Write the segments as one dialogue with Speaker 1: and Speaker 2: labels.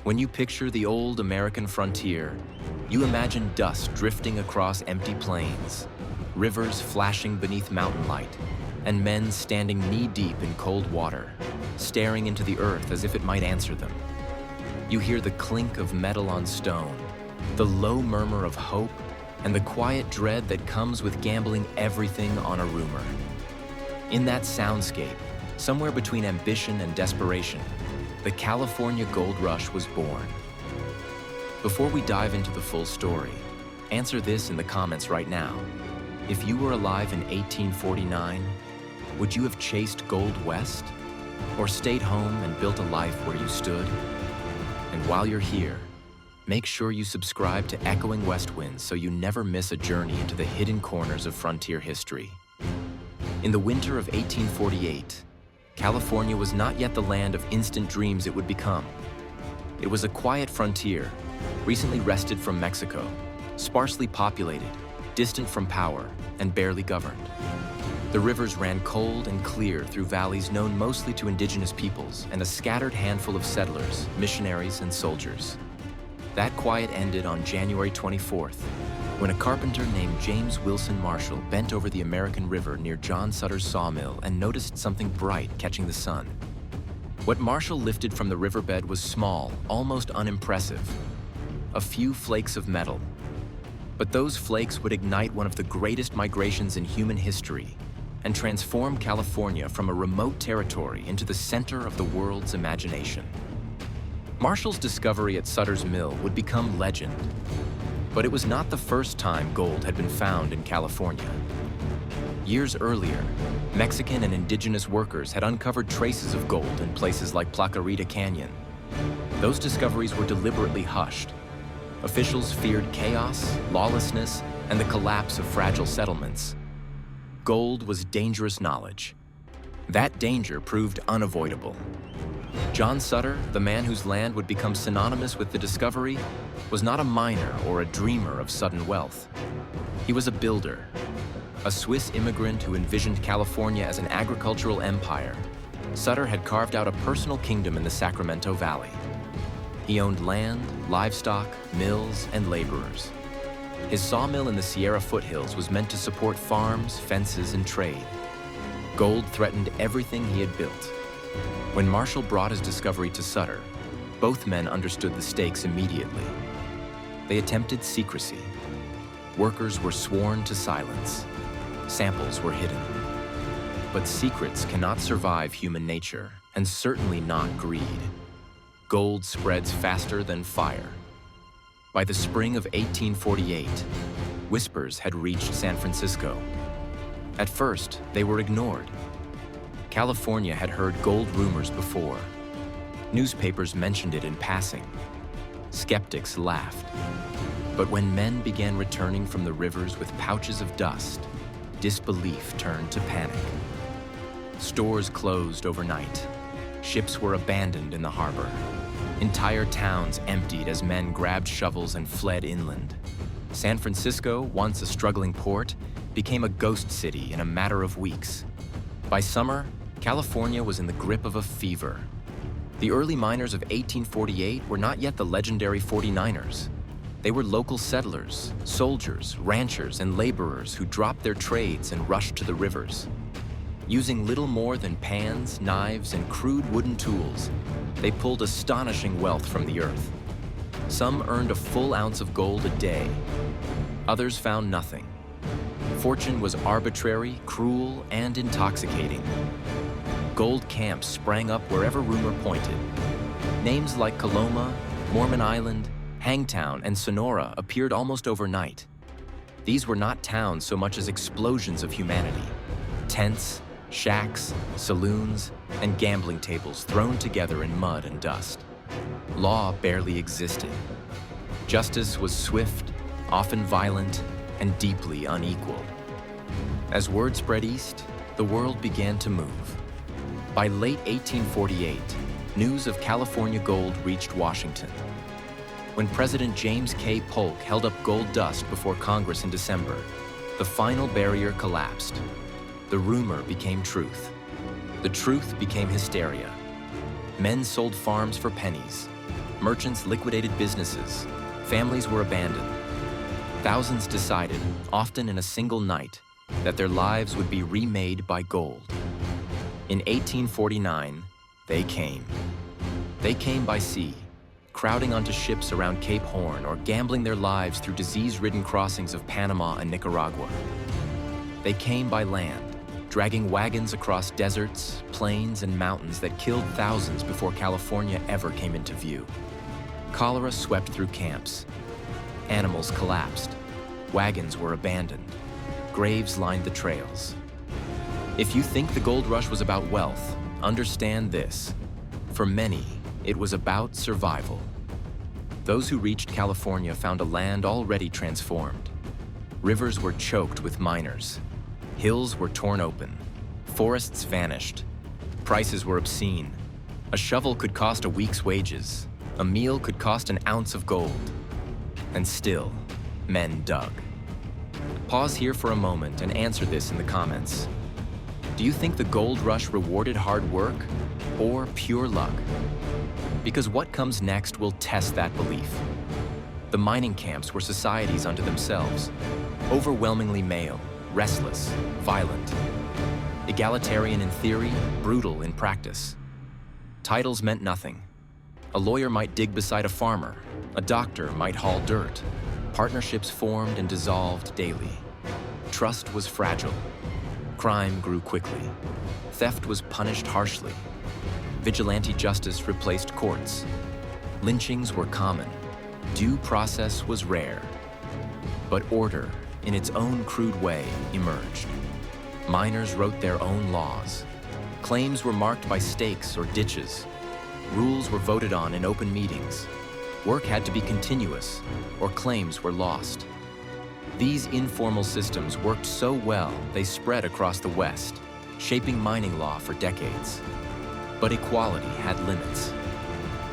Speaker 1: When you picture the old American frontier, you imagine dust drifting across empty plains, rivers flashing beneath mountain light, and men standing knee-deep in cold water, staring into the earth as if it might answer them. You hear the clink of metal on stone, the low murmur of hope, and the quiet dread that comes with gambling everything on a rumor. In that soundscape, somewhere between ambition and desperation, the California Gold Rush was born. Before we dive into the full story, answer this in the comments right now. If you were alive in 1849, would you have chased gold west? Or stayed home and built a life where you stood? And while you're here, make sure you subscribe to Echoing Westwinds so you never miss a journey into the hidden corners of frontier history. In the winter of 1848, California was not yet the land of instant dreams it would become. It was a quiet frontier, recently wrested from Mexico, sparsely populated, distant from power, and barely governed. The rivers ran cold and clear through valleys known mostly to indigenous peoples and a scattered handful of settlers, missionaries, and soldiers. That quiet ended on January 24th, when a carpenter named James Wilson Marshall bent over the American River near John Sutter's sawmill and noticed something bright catching the sun. What Marshall lifted from the riverbed was small, almost unimpressive. A few flakes of metal. But those flakes would ignite one of the greatest migrations in human history and transform California from a remote territory into the center of the world's imagination. Marshall's discovery at Sutter's mill would become legend. But it was not the first time gold had been found in California. Years earlier, Mexican and indigenous workers had uncovered traces of gold in places like Placerita Canyon. Those discoveries were deliberately hushed. Officials feared chaos, lawlessness, and the collapse of fragile settlements. Gold was dangerous knowledge. That danger proved unavoidable. John Sutter, the man whose land would become synonymous with the discovery, was not a miner or a dreamer of sudden wealth. He was a builder, a Swiss immigrant who envisioned California as an agricultural empire. Sutter had carved out a personal kingdom in the Sacramento Valley. He owned land, livestock, mills, and laborers. His sawmill in the Sierra foothills was meant to support farms, fences, and trade. Gold threatened everything he had built. When Marshall brought his discovery to Sutter, both men understood the stakes immediately. They attempted secrecy. Workers were sworn to silence. Samples were hidden. But secrets cannot survive human nature, and certainly not greed. Gold spreads faster than fire. By the spring of 1848, whispers had reached San Francisco. At first, they were ignored. California had heard gold rumors before. Newspapers mentioned it in passing. Skeptics laughed. But when men began returning from the rivers with pouches of dust, disbelief turned to panic. Stores closed overnight. Ships were abandoned in the harbor. Entire towns emptied as men grabbed shovels and fled inland. San Francisco, once a struggling port, became a ghost city in a matter of weeks. By summer, California was in the grip of a fever. The early miners of 1848 were not yet the legendary 49ers. They were local settlers, soldiers, ranchers, and laborers who dropped their trades and rushed to the rivers. Using little more than pans, knives, and crude wooden tools, they pulled astonishing wealth from the earth. Some earned a full ounce of gold a day. Others found nothing. Fortune was arbitrary, cruel, and intoxicating. Gold camps sprang up wherever rumor pointed. Names like Coloma, Mormon Island, Hangtown, and Sonora appeared almost overnight. These were not towns so much as explosions of humanity. Tents, shacks, saloons, and gambling tables thrown together in mud and dust. Law barely existed. Justice was swift, often violent, and deeply unequal. As word spread east, the world began to move. By late 1848, news of California gold reached Washington. When President James K. Polk held up gold dust before Congress in December, the final barrier collapsed. The rumor became truth. The truth became hysteria. Men sold farms for pennies. Merchants liquidated businesses. Families were abandoned. Thousands decided, often in a single night, that their lives would be remade by gold. In 1849, they came. They came by sea, crowding onto ships around Cape Horn or gambling their lives through disease-ridden crossings of Panama and Nicaragua. They came by land, dragging wagons across deserts, plains, and mountains that killed thousands before California ever came into view. Cholera swept through camps. Animals collapsed. Wagons were abandoned. Graves lined the trails. If you think the gold rush was about wealth, understand this. For many, it was about survival. Those who reached California found a land already transformed. Rivers were choked with miners. Hills were torn open. Forests vanished. Prices were obscene. A shovel could cost a week's wages. A meal could cost an ounce of gold. And still, men dug. Pause here for a moment and answer this in the comments. Do you think the gold rush rewarded hard work or pure luck? Because what comes next will test that belief. The mining camps were societies unto themselves, overwhelmingly male, restless, violent. Egalitarian in theory, brutal in practice. Titles meant nothing. A lawyer might dig beside a farmer. A doctor might haul dirt. Partnerships formed and dissolved daily. Trust was fragile. Crime grew quickly. Theft was punished harshly. Vigilante justice replaced courts. Lynchings were common. Due process was rare. But order, in its own crude way, emerged. Miners wrote their own laws. Claims were marked by stakes or ditches. Rules were voted on in open meetings. Work had to be continuous, or claims were lost. These informal systems worked so well they spread across the West, shaping mining law for decades. But equality had limits.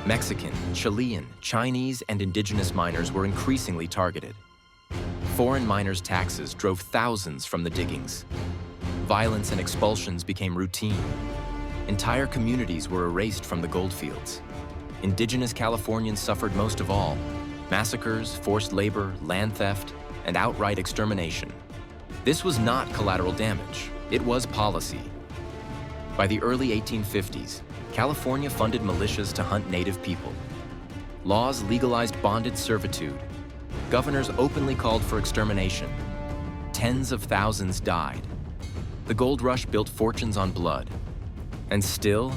Speaker 1: Mexican, Chilean, Chinese, and indigenous miners were increasingly targeted. Foreign miners' taxes drove thousands from the diggings. Violence and expulsions became routine. Entire communities were erased from the goldfields. Indigenous Californians suffered most of all: massacres, forced labor, land theft, and outright extermination. This was not collateral damage, it was policy. By the early 1850s, California funded militias to hunt native people. Laws legalized bonded servitude. Governors openly called for extermination. Tens of thousands died. The gold rush built fortunes on blood. And still,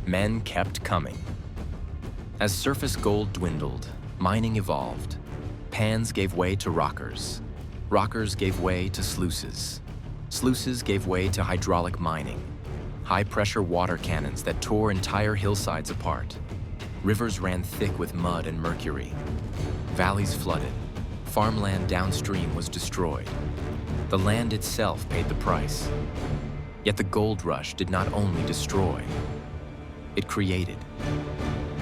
Speaker 1: men kept coming. As surface gold dwindled, mining evolved. Pans gave way to rockers. Rockers gave way to sluices. Sluices gave way to hydraulic mining. High-pressure water cannons that tore entire hillsides apart. Rivers ran thick with mud and mercury. Valleys flooded. Farmland downstream was destroyed. The land itself paid the price. Yet the gold rush did not only destroy, it created.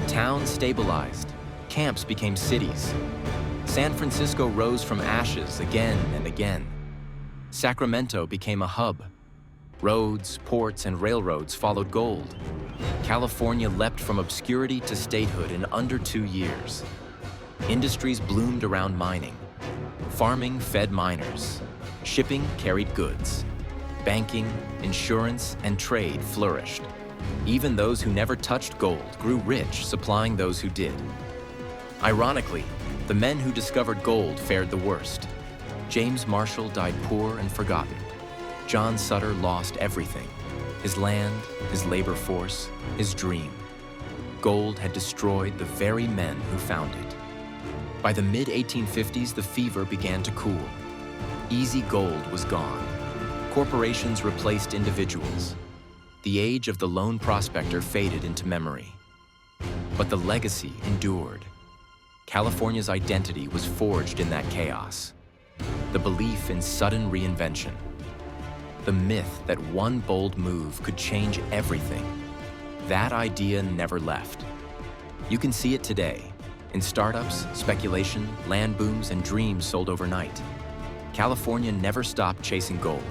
Speaker 1: Towns stabilized. Camps became cities. San Francisco rose from ashes again and again. Sacramento became a hub. Roads, ports, and railroads followed gold. California leapt from obscurity to statehood in under 2 years. Industries bloomed around mining. Farming fed miners. Shipping carried goods. Banking, insurance, and trade flourished. Even those who never touched gold grew rich supplying those who did. Ironically, the men who discovered gold fared the worst. James Marshall died poor and forgotten. John Sutter lost everything: his land, his labor force, his dream. Gold had destroyed the very men who found it. By the mid-1850s, the fever began to cool. Easy gold was gone. Corporations replaced individuals. The age of the lone prospector faded into memory. But the legacy endured. California's identity was forged in that chaos. The belief in sudden reinvention. The myth that one bold move could change everything. That idea never left. You can see it today in startups, speculation, land booms, and dreams sold overnight. California never stopped chasing gold.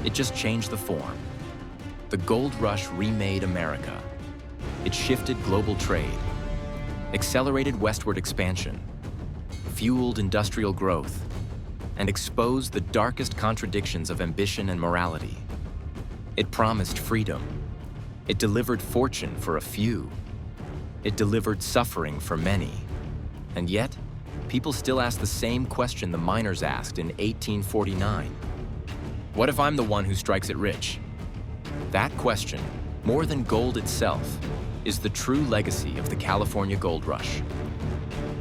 Speaker 1: It just changed the form. The gold rush remade America. It shifted global trade. accelerated westward expansion, fueled industrial growth, and exposed the darkest contradictions of ambition and morality. It promised freedom. It delivered fortune for a few. It delivered suffering for many. And yet, people still ask the same question the miners asked in 1849. What if I'm the one who strikes it rich? That question, more than gold itself, is the true legacy of the California Gold Rush.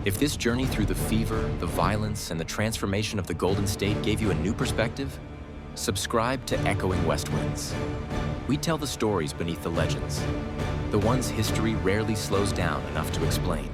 Speaker 1: If this journey through the fever, the violence, and the transformation of the Golden State gave you a new perspective, subscribe to Echoing Westwinds. We tell the stories beneath the legends, the ones history rarely slows down enough to explain.